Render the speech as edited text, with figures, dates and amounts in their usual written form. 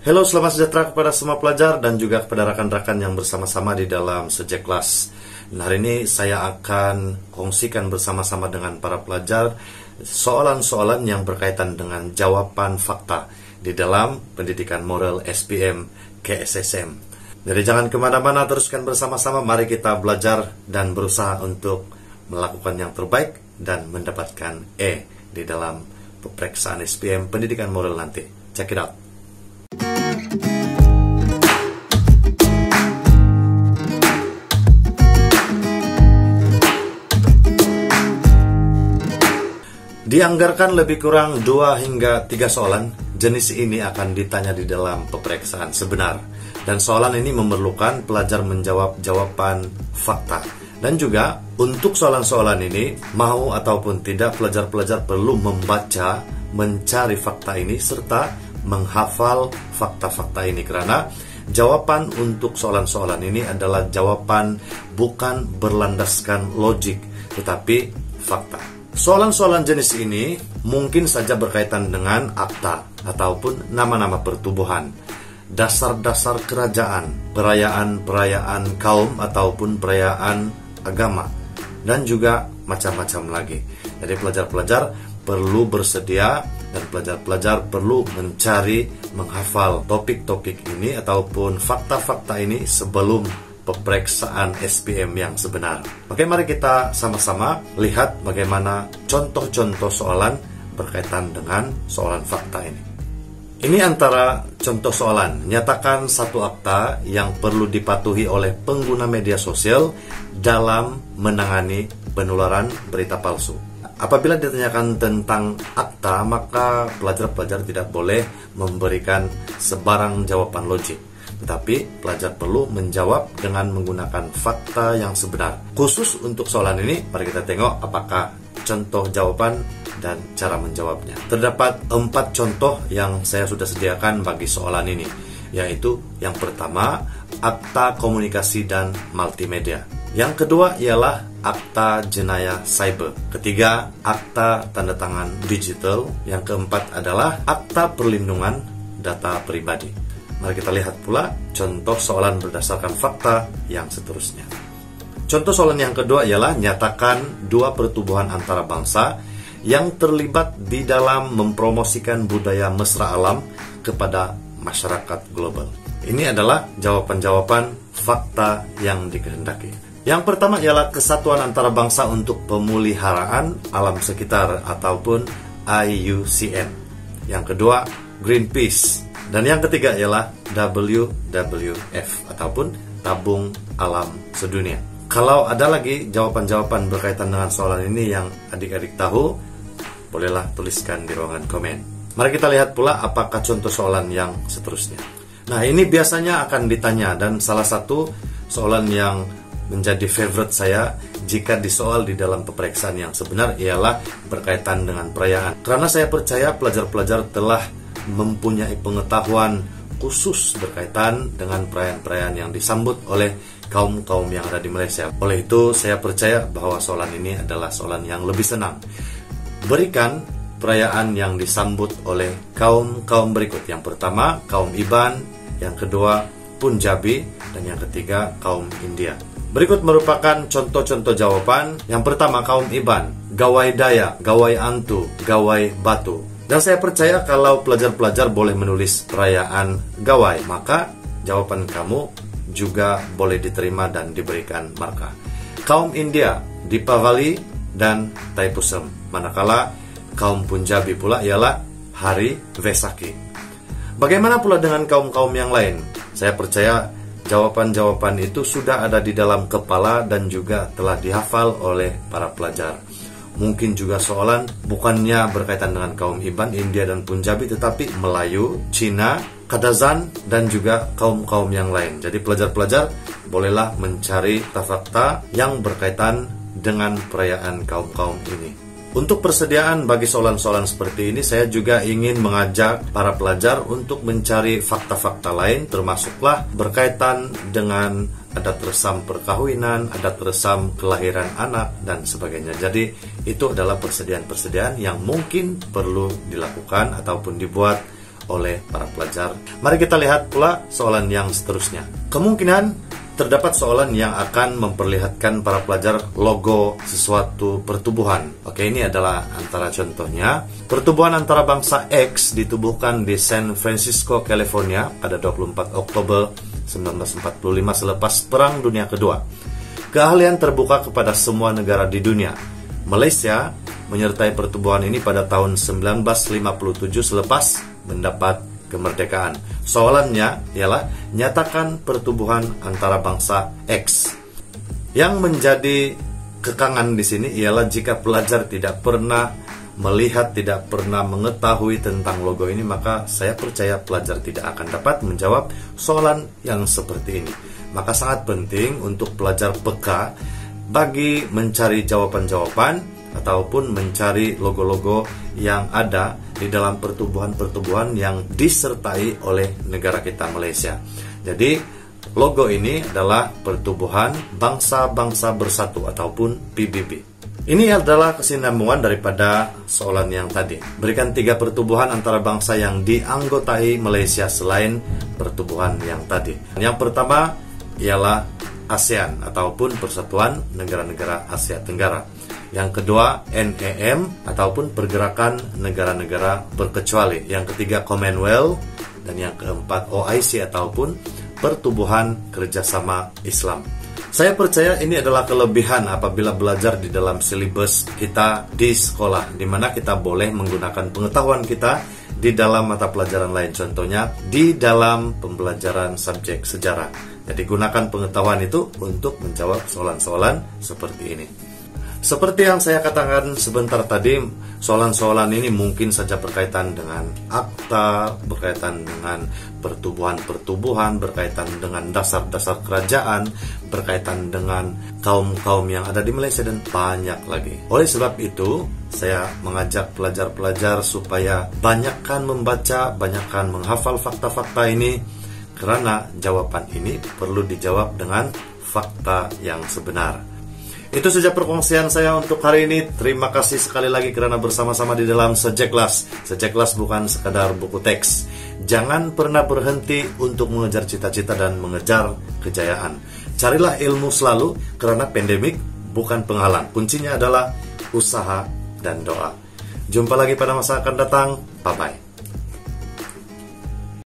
Halo, selamat sejahtera kepada semua pelajar dan juga kepada rekan-rekan yang bersama-sama di dalam Subjek Kelas. Nah, hari ini saya akan kongsikan bersama-sama dengan para pelajar soalan-soalan yang berkaitan dengan jawaban fakta di dalam pendidikan moral SPM KSSM. Jadi jangan kemana-mana, teruskan bersama-sama. Mari kita belajar dan berusaha untuk melakukan yang terbaik dan mendapatkan E di dalam peperiksaan SPM pendidikan moral nanti. Check it out. Dianggarkan lebih kurang 2 hingga 3 soalan jenis ini akan ditanya di dalam peperiksaan sebenar. Dan soalan ini memerlukan pelajar menjawab jawaban fakta. Dan juga untuk soalan-soalan ini, mau ataupun tidak, pelajar-pelajar perlu membaca, mencari fakta ini, serta menghafal fakta-fakta ini. Karena jawaban untuk soalan-soalan ini adalah jawaban bukan berlandaskan logik, tetapi fakta. Soalan-soalan jenis ini mungkin saja berkaitan dengan akta ataupun nama-nama pertubuhan, dasar-dasar kerajaan, perayaan-perayaan kaum ataupun perayaan agama, dan juga macam-macam lagi. Jadi pelajar-pelajar perlu bersedia dan pelajar-pelajar perlu mencari, menghafal topik-topik ini ataupun fakta-fakta ini sebelum peperiksaan SPM yang sebenar. Oke, mari kita sama-sama lihat bagaimana contoh-contoh soalan berkaitan dengan soalan fakta ini. Ini antara contoh soalan. Nyatakan satu akta yang perlu dipatuhi oleh pengguna media sosial dalam menangani penularan berita palsu. Apabila ditanyakan tentang akta, maka pelajar-pelajar tidak boleh memberikan sebarang jawaban logik. Tetapi pelajar perlu menjawab dengan menggunakan fakta yang sebenar. Khusus untuk soalan ini, mari kita tengok apakah contoh jawaban dan cara menjawabnya. Terdapat 4 contoh yang saya sudah sediakan bagi soalan ini, yaitu yang pertama, akta komunikasi dan multimedia. Yang kedua ialah akta jenayah cyber. Ketiga, akta tanda tangan digital. Yang keempat adalah akta perlindungan data pribadi. Mari kita lihat pula contoh soalan berdasarkan fakta yang seterusnya. Contoh soalan yang kedua ialah nyatakan 2 pertubuhan antara bangsa yang terlibat di dalam mempromosikan budaya mesra alam kepada masyarakat global. Ini adalah jawaban-jawaban fakta yang dikehendaki. Yang pertama ialah kesatuan antara bangsa untuk pemeliharaan alam sekitar ataupun IUCN. Yang kedua, Greenpeace. Dan yang ketiga ialah WWF ataupun Tabung Alam Sedunia. Kalau ada lagi jawaban-jawaban berkaitan dengan soalan ini yang adik-adik tahu, bolehlah tuliskan di ruangan komen. Mari kita lihat pula apakah contoh soalan yang seterusnya. Nah, ini biasanya akan ditanya dan salah satu soalan yang menjadi favorite saya jika disoal di dalam peperiksaan yang sebenar ialah berkaitan dengan perayaan. Karena saya percaya pelajar-pelajar telah mempunyai pengetahuan khusus berkaitan dengan perayaan-perayaan yang disambut oleh kaum-kaum yang ada di Malaysia. Oleh itu, saya percaya bahwa soalan ini adalah soalan yang lebih senang. Berikan perayaan yang disambut oleh kaum-kaum berikut. Yang pertama, kaum Iban. Yang kedua, Punjabi. Dan yang ketiga, kaum India. Berikut merupakan contoh-contoh jawaban. Yang pertama, kaum Iban, Gawai Dayak, Gawai Antu, Gawai Batu. Dan saya percaya kalau pelajar-pelajar boleh menulis perayaan Gawai, maka jawaban kamu juga boleh diterima dan diberikan markah. Kaum India, Deepavali dan Thaipusam. Manakala kaum Punjabi pula ialah Hari Vesaki. Bagaimana pula dengan kaum-kaum yang lain? Saya percaya jawaban-jawaban itu sudah ada di dalam kepala dan juga telah dihafal oleh para pelajar. Mungkin juga soalan bukannya berkaitan dengan kaum Iban, India, dan Punjabi, tetapi Melayu, Cina, Kadazan, dan juga kaum-kaum yang lain. Jadi pelajar-pelajar bolehlah mencari fakta yang berkaitan dengan perayaan kaum-kaum ini. Untuk persediaan bagi soalan-soalan seperti ini, saya juga ingin mengajak para pelajar untuk mencari fakta-fakta lain, termasuklah berkaitan dengan adat resam perkawinan, adat resam kelahiran anak, dan sebagainya. Jadi, itu adalah persediaan-persediaan yang mungkin perlu dilakukan ataupun dibuat oleh para pelajar. Mari kita lihat pula soalan yang seterusnya. Kemungkinan terdapat soalan yang akan memperlihatkan para pelajar logo sesuatu pertubuhan. Oke, ini adalah antara contohnya. Pertubuhan antara bangsa X ditubuhkan di San Francisco, California pada 24 Oktober 1945 selepas Perang Dunia Kedua. Keahlian terbuka kepada semua negara di dunia. Malaysia menyertai pertubuhan ini pada tahun 1957 selepas mendapat kemerdekaan. Soalannya ialah nyatakan pertubuhan antara bangsa X. Yang menjadi kekangan di sini ialah jika pelajar tidak pernah melihat, tidak pernah mengetahui tentang logo ini, maka saya percaya pelajar tidak akan dapat menjawab soalan yang seperti ini. Maka sangat penting untuk pelajar peka bagi mencari jawaban-jawaban ataupun mencari logo-logo yang ada di dalam pertubuhan-pertubuhan yang disertai oleh negara kita Malaysia. Jadi logo ini adalah Pertubuhan Bangsa-Bangsa Bersatu ataupun PBB. Ini adalah kesinambungan daripada soalan yang tadi. Berikan 3 pertubuhan antara bangsa yang dianggotai Malaysia selain pertubuhan yang tadi. Yang pertama ialah ASEAN ataupun Persatuan Negara-Negara Asia Tenggara. Yang kedua NEM ataupun Pergerakan Negara-Negara Berkecuali. Yang ketiga Commonwealth. Dan yang keempat OIC ataupun Pertubuhan Kerjasama Islam. Saya percaya ini adalah kelebihan apabila belajar di dalam silibus kita di sekolah, di mana kita boleh menggunakan pengetahuan kita di dalam mata pelajaran lain, contohnya di dalam pembelajaran subjek sejarah. Jadi gunakan pengetahuan itu untuk menjawab soalan-soalan seperti ini. Seperti yang saya katakan sebentar tadi, soalan-soalan ini mungkin saja berkaitan dengan akta, berkaitan dengan pertubuhan-pertubuhan, berkaitan dengan dasar-dasar kerajaan, berkaitan dengan kaum-kaum yang ada di Malaysia, dan banyak lagi. Oleh sebab itu, saya mengajak pelajar-pelajar supaya banyakkan membaca, banyakkan menghafal fakta-fakta ini, karena jawaban ini perlu dijawab dengan fakta yang sebenar. Itu saja perkongsian saya untuk hari ini. Terima kasih sekali lagi karena bersama-sama di dalam Sejeklas. Sejeklas bukan sekadar buku teks. Jangan pernah berhenti untuk mengejar cita-cita dan mengejar kejayaan. Carilah ilmu selalu karena pandemik bukan penghalang. Kuncinya adalah usaha dan doa. Jumpa lagi pada masa akan datang. Bye-bye.